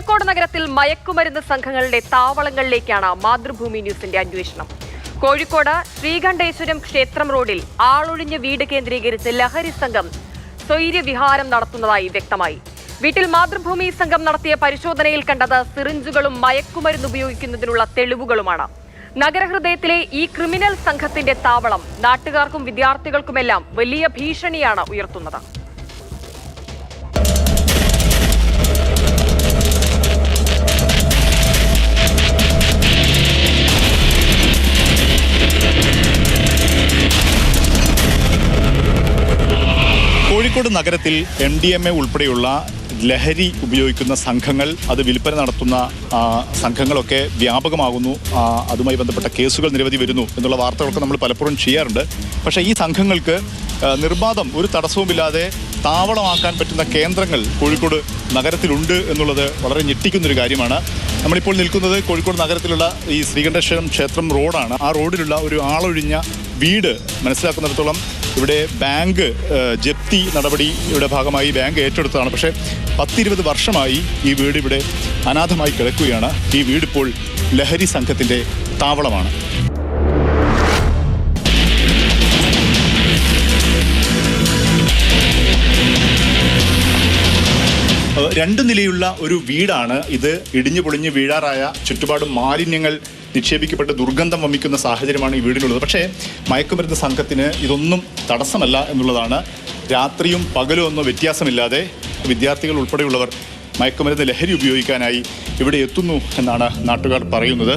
കോഴിക്കോട് നഗരത്തിൽ മയക്കുമരുന്ന് സംഘങ്ങളുടെ താവളങ്ങളിലേക്കാണ് മാതൃഭൂമി ന്യൂസിന്റെ അന്വേഷണം. കോഴിക്കോട് ശ്രീകണ്ഠേശ്വരം ക്ഷേത്രം റോഡിൽ ആളൊഴിഞ്ഞ വീട് കേന്ദ്രീകരിച്ച് ലഹരി സംഘം സ്വൈര്യവിഹാരം നടത്തുന്നതായി വ്യക്തമായി. വീട്ടിൽ മാതൃഭൂമി സംഘം നടത്തിയ പരിശോധനയിൽ കണ്ടത് സിറിഞ്ചുകളും മയക്കുമരുന്ന് ഉപയോഗിക്കുന്നതിനുള്ള തെളിവുകളുമാണ്. നഗരഹൃദയത്തിലെ ഈ ക്രിമിനൽ സംഘത്തിന്റെ താവളം നാട്ടുകാർക്കും വിദ്യാർത്ഥികൾക്കുമെല്ലാം വലിയ ഭീഷണിയാണ് ഉയർത്തുന്നത്. കോഴിക്കോട് നഗരത്തിൽ MDMA ഉൾപ്പെടെയുള്ള ലഹരി ഉപയോഗിക്കുന്ന സംഘങ്ങൾ, അത് വിൽപ്പന നടത്തുന്ന സംഘങ്ങളൊക്കെ വ്യാപകമാകുന്നു. അതുമായി ബന്ധപ്പെട്ട കേസുകൾ നിരവധി വരുന്നു എന്നുള്ള വാർത്തകളൊക്കെ നമ്മൾ പലപ്പോഴും ചെയ്യാറുണ്ട്. പക്ഷേ ഈ സംഘങ്ങൾക്ക് നിർബാധം ഒരു തടസ്സവുമില്ലാതെ താവളമാക്കാൻ പറ്റുന്ന കേന്ദ്രങ്ങൾ കോഴിക്കോട് നഗരത്തിലുണ്ട് എന്നുള്ളത് വളരെ ഞെട്ടിക്കുന്നൊരു കാര്യമാണ്. നമ്മളിപ്പോൾ നിൽക്കുന്നത് കോഴിക്കോട് നഗരത്തിലുള്ള ഈ ശ്രീകണ്ഠേശ്വരം ക്ഷേത്രം റോഡാണ്. ആ റോഡിലുള്ള ഒരു ആളൊഴിഞ്ഞ വീട് മനസ്സിലാക്കുന്നിടത്തോളം ഇവിടെ ബാങ്ക് ജപ്തി നടപടിയുടെ ഭാഗമായി ബാങ്ക് ഏറ്റെടുത്തതാണ്. പക്ഷേ 10-20 വർഷമായി ഈ വീട് ഇവിടെ അനാഥമായി കിടക്കുകയാണ്. ഈ വീടിപ്പോൾ ലഹരി സംഘത്തിൻ്റെ താവളമാണ്. രണ്ട് നിലയുള്ള ഒരു വീടാണ് ഇത്. ഇടിഞ്ഞു പൊളിഞ്ഞ് വീഴാറായ, ചുറ്റുപാടും മാലിന്യങ്ങൾ നിക്ഷേപിക്കപ്പെട്ട് ദുർഗന്ധം വമിക്കുന്ന സാഹചര്യമാണ് ഈ വീടിനുള്ളത്. പക്ഷേ മയക്കുമരുന്ന് സംഘത്തിന് ഇതൊന്നും തടസ്സമല്ല എന്നുള്ളതാണ്. രാത്രിയും പകലും ഒന്നും വ്യത്യാസമില്ലാതെ വിദ്യാർത്ഥികൾ ഉൾപ്പെടെയുള്ളവർ മയക്കുമരുന്ന് ലഹരി ഉപയോഗിക്കാനായി ഇവിടെ എത്തുന്നു എന്നാണ് നാട്ടുകാർ പറയുന്നത്.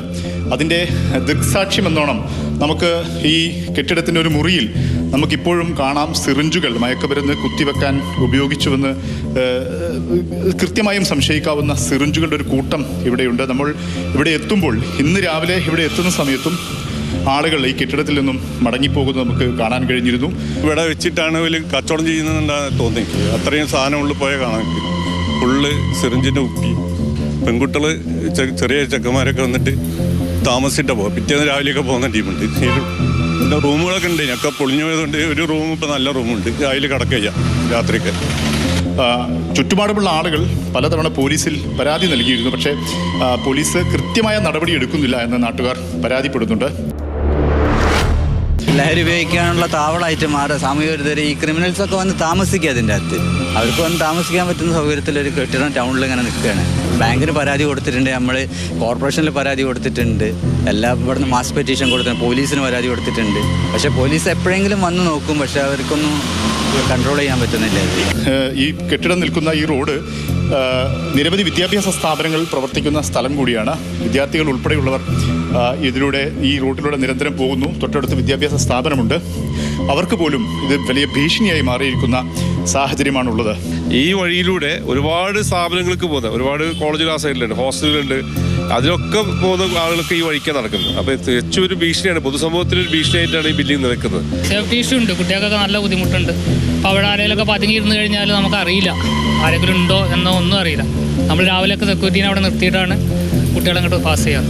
അതിൻ്റെ ദൃക്സാക്ഷ്യമെന്നോണം നമുക്ക് ഈ കെട്ടിടത്തിൻ്റെ ഒരു മുറിയിൽ നമുക്കിപ്പോഴും കാണാം സിറിഞ്ചുകൾ മയക്കുമരുന്ന് കുത്തിവെക്കാൻ ഉപയോഗിച്ചുവെന്ന് കൃത്യമായും സംശയിക്കാവുന്ന സിറിഞ്ചുകളുടെ ഒരു കൂട്ടം ഇവിടെയുണ്ട്. നമ്മൾ ഇവിടെ എത്തുമ്പോൾ, ഇന്ന് രാവിലെ ഇവിടെ എത്തുന്ന സമയത്തും ആളുകൾ ഈ കെട്ടിടത്തിൽ നിന്നും മടങ്ങിപ്പോകുന്നത് നമുക്ക് കാണാൻ കഴിഞ്ഞിരുന്നു. ഇവിടെ വെച്ചിട്ടാണ് വലിയ കച്ചവടം ചെയ്യുന്നതെന്നാണ് തോന്നി. അത്രയും സാധനം ഉള്ളിൽ പോയാൽ കാണാൻ ഫുള്ള് സിറിഞ്ചിൻ്റെ കുപ്പി. പെൺകുട്ടികൾ ചെറിയ ചെക്കന്മാരൊക്കെ വന്നിട്ട് താമസിച്ചിട്ട് പോകും. പിറ്റേന്ന് രാവിലെയൊക്കെ പോകുന്ന ടീമുണ്ട്. പിന്നെ റൂമുകളൊക്കെ ഉണ്ട്. ഞങ്ങൾക്ക് പൊളിഞ്ഞു പോയതുകൊണ്ട് ഒരു റൂം ഇപ്പോൾ നല്ല റൂമുണ്ട്. അതിൽ കിടക്കുക രാത്രിയൊക്കെ. ചുറ്റുപാടുമുള്ള ആളുകൾ പലതവണ പോലീസിൽ പരാതി നൽകിയിരുന്നു. പക്ഷേ പോലീസ് കൃത്യമായ നടപടി എടുക്കുന്നില്ല എന്ന് നാട്ടുകാർ പരാതിപ്പെടുന്നുണ്ട്. ലഹരി ഉപയോഗിക്കാനുള്ള താവളമായിട്ട് മാറുക സാമൂഹ്യ വിരുദ്ധർ. ഈ ക്രിമിനൽസൊക്കെ വന്ന് താമസിക്കുക അതിൻ്റെ അകത്ത്. അവർക്ക് വന്ന് താമസിക്കാൻ പറ്റുന്ന സൗകര്യത്തിലൊരു കെട്ടിടം ടൗണിൽ ഇങ്ങനെ നിൽക്കുകയാണ്. ബാങ്കിന് പരാതി കൊടുത്തിട്ടുണ്ട്, നമ്മൾ കോർപ്പറേഷനിൽ പരാതി കൊടുത്തിട്ടുണ്ട്, ഇവിടുന്ന് മാസ് പെറ്റീഷൻ കൊടുത്തിട്ടുണ്ട്, പോലീസിന് പരാതി കൊടുത്തിട്ടുണ്ട്. പക്ഷേ പോലീസ് എപ്പോഴെങ്കിലും വന്ന് നോക്കും, പക്ഷെ അവർക്കൊന്നും കൺട്രോൾ ചെയ്യാൻ പറ്റുന്നില്ല. ഈ കെട്ടിടം നിൽക്കുന്ന ഈ റോഡ് നിരവധി വിദ്യാഭ്യാസ സ്ഥാപനങ്ങൾ പ്രവർത്തിക്കുന്ന സ്ഥലം കൂടിയാണ്. വിദ്യാർത്ഥികൾ ഉൾപ്പെടെയുള്ളവർ ഇതിലൂടെ, ഈ റൂട്ടിലൂടെ നിരന്തരം പോകുന്നു. തൊട്ടടുത്ത് വിദ്യാഭ്യാസ സ്ഥാപനമുണ്ട്. അവർക്ക് പോലും ഇത് വലിയ ഭീഷണിയായി മാറിയിരിക്കുന്ന സാഹചര്യമാണുള്ളത്. ഈ വഴിയിലൂടെ ഒരുപാട് സ്ഥാപനങ്ങൾക്ക് പോകുന്നത്, ഒരുപാട് കോളേജ് ആ സൈഡിലുണ്ട്, ഹോസ്റ്റലുകളുണ്ട്. അതിലൊക്കെ പോകുന്ന ആളുകൾക്ക് ഈ വഴിക്ക് നടക്കുന്നത്. അപ്പോൾ തികച്ചും ഒരു ഭീഷണിയാണ്, പൊതുസമൂഹത്തിനൊരു ഭീഷണിയായിട്ടാണ് ഈ ബിൽഡിംഗ് നിൽക്കുന്നത്. സേഫ്റ്റി ഇഷ്യൂ ഉണ്ട്, കുട്ടികൾക്കൊക്കെ നല്ല ബുദ്ധിമുട്ടുണ്ട്. അപ്പോൾ അവിടെ ആരെങ്കിലുമൊക്കെ പതുങ്ങിയിരുന്ന് കഴിഞ്ഞാൽ നമുക്കറിയില്ല ആരെങ്കിലും ഉണ്ടോ എന്നോ ഒന്നും അറിയില്ല. നമ്മൾ രാവിലെയൊക്കെ സെക്യൂരിറ്റീനെ അവിടെ നിർത്തിയിട്ടാണ് കുട്ടികളെ അങ്ങോട്ട് പാസ് ചെയ്യാറ്.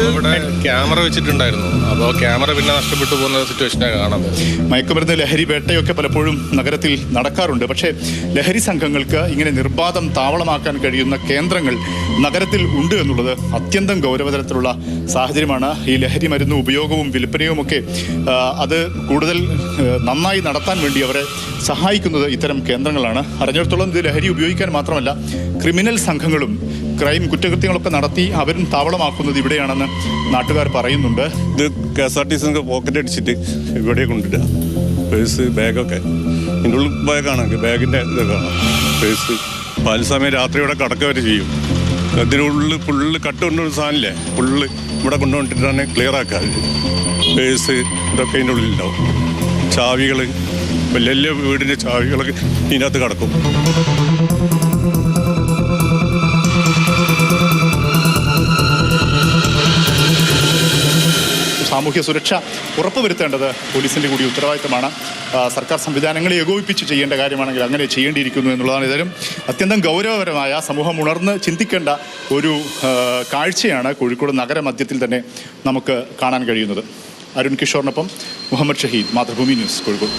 ഇവിടെ ക്യാമറ വെച്ചിട്ടുണ്ടായിരുന്നു, അപ്പോൾ ക്യാമറ പിന്നെ നഷ്ടപ്പെട്ടു പോകുന്ന സിറ്റുവേഷനാണ് കാണുന്നത്. മയക്കുമരുന്ന് ലഹരി വേട്ടയൊക്കെ പലപ്പോഴും നഗരത്തിൽ നടക്കാറുണ്ട്. പക്ഷേ ലഹരി സംഘങ്ങൾക്ക് ഇങ്ങനെ നിർബാധം താവളമാക്കാൻ കഴിയുന്ന കേന്ദ്രങ്ങൾ നഗരത്തിൽ ഉണ്ട് എന്നുള്ളത് അത്യന്തം ഗൗരവതരത്തിലുള്ള സാഹചര്യമാണ്. ഈ ലഹരി മരുന്ന് ഉപയോഗവും വിൽപ്പനയുമൊക്കെ അത് കൂടുതൽ നന്നായി നടത്താൻ വേണ്ടി അവരെ സഹായിക്കുന്നത് ഇത്തരം കേന്ദ്രങ്ങളാണ്. അറിഞ്ഞിടത്തോളം ഇത് ലഹരി ഉപയോഗിക്കാൻ മാത്രമല്ല, ക്രിമിനൽ സംഘങ്ങളും കുറ്റകൃത്യങ്ങളൊക്കെ നടത്തി അവരും താവളമാക്കുന്നത് ഇവിടെയാണെന്ന് നാട്ടുകാർ പറയുന്നുണ്ട്. ഇത് KSRTC പോക്കറ്റ് അടിച്ചിട്ട് ഇവിടെ കൊണ്ടിടുക. പേഴ്സ്, ബാഗൊക്കെ ഇതിൻ്റെ ഉള്ളിൽ ബാഗാണെങ്കിൽ ബാഗിൻ്റെ ഇതൊക്കെ കാണാം. പേഴ്സ് പല സമയം രാത്രിയോടെ കടക്ക വരെ ചെയ്യും. ഇതിനുള്ളിൽ ഫുള്ള് കട്ട് കൊണ്ടുവന്ന സാധനമില്ലേ, ഫുള്ള് ഇവിടെ കൊണ്ടുവന്നിട്ടാണ് ക്ലിയർ ആക്കുക. പേഴ്സ് ഇതൊക്കെ ഇതിൻ്റെ ഉള്ളിലുണ്ടാവും. ചാവികൾ, വലിയ വലിയ വീടിൻ്റെ ചാവികളൊക്കെ ഇതിനകത്ത് കിടക്കും. സാമൂഹ്യ സുരക്ഷ ഉറപ്പുവരുത്തേണ്ടത് പോലീസിൻ്റെ കൂടി ഉത്തരവാദിത്തമാണ്. സർക്കാർ സംവിധാനങ്ങളെ ഏകോപിപ്പിച്ച് ചെയ്യേണ്ട കാര്യമാണെങ്കിൽ അങ്ങനെ ചെയ്യേണ്ടിയിരിക്കുന്നു എന്നുള്ളതാണ്. ഏതായാലും അത്യന്തം ഗൗരവപരമായ, സമൂഹം ഉണർന്ന് ചിന്തിക്കേണ്ട ഒരു കാഴ്ചയാണ് കോഴിക്കോട് നഗരമധ്യത്തിൽ തന്നെ നമുക്ക് കാണാൻ കഴിയുന്നത്. അരുൺ കിഷോറിനൊപ്പം മുഹമ്മദ് ഷഹീദ്, മാതൃഭൂമി ന്യൂസ്, കോഴിക്കോട്.